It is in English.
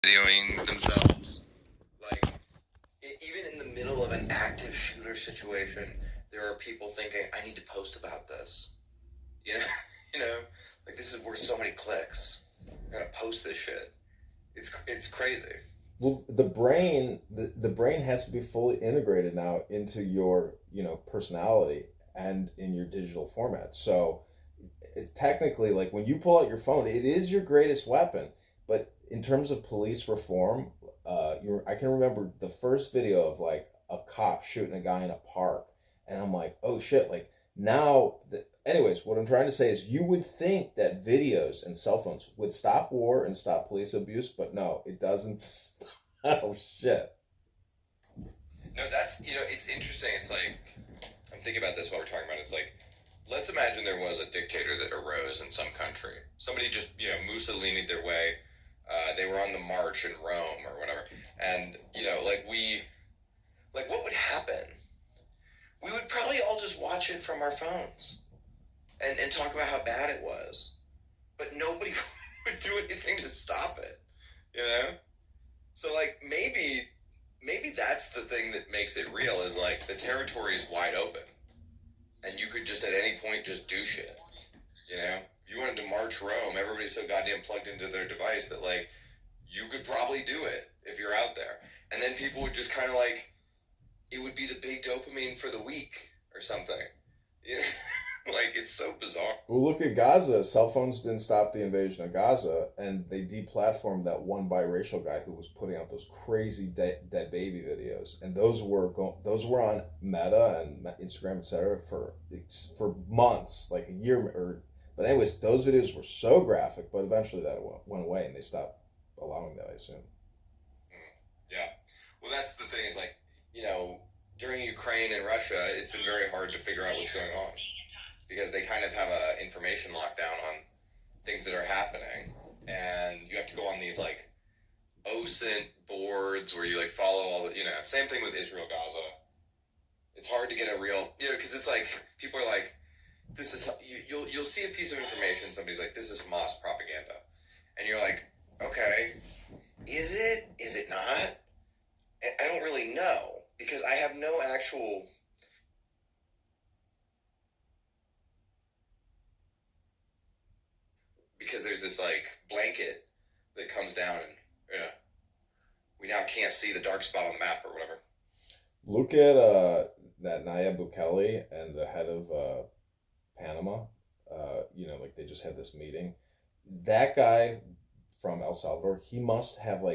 videoing themselves. Like, even in the middle of an active shooter situation, there are people thinking, I need to post about this. You know, you know, like this is worth so many clicks. I gotta post this shit. It's crazy. Well, the brain has to be fully integrated now into your personality and in your digital format. So technically, like when you pull out your phone, it is your greatest weapon. But in terms of police reform, I can remember the first video of like a cop shooting a guy in a park, and I'm like, oh shit! Like now, anyways, what I'm trying to say is, you would think that videos and cell phones would stop war and stop police abuse, but no, it doesn't. Oh shit! No, it's interesting. It's like, I'm thinking about this while we're talking about it. It's like, let's imagine there was a dictator that arose in some country. Somebody just, Mussolini their way. They were on the march in Rome or whatever. And, like, what would happen? We would probably all just watch it from our phones and talk about how bad it was. But nobody would do anything to stop it, you know? So, like, maybe that's the thing that makes it real, is like the territory is wide open and you could just at any point just do shit. You know, if you wanted to march Rome, everybody's so goddamn plugged into their device that like you could probably do it if you're out there. And then people would just kind of like, it would be the big dopamine for the week or something. You know, like it's so bizarre. Well, look at Gaza. Cell phones didn't stop the invasion of Gaza, and they deplatformed that one biracial guy who was putting out those crazy dead baby videos, and those were on Meta and Instagram, etc. for months, like a year. But anyways, those videos were so graphic, but eventually that went away, and they stopped allowing that, I assume. Yeah. Well, that's the thing is like, during Ukraine and Russia, it's been very hard to figure out what's going on because they kind of have a information lockdown on things that are happening, and you have to go on these like OSINT boards where you like follow all the, same thing with Israel Gaza. It's hard to get a real, because it's like people are like, this is you'll see a piece of information, somebody's like, this is Hamas propaganda, and you're like, okay, is it? Is it not? I don't really know because I have no actual. Because there's this like blanket that comes down and we now can't see the dark spot on the map or whatever. Look at that Nayib Bukele and the head of Panama. Like they just had this meeting. That guy from El Salvador, he must have like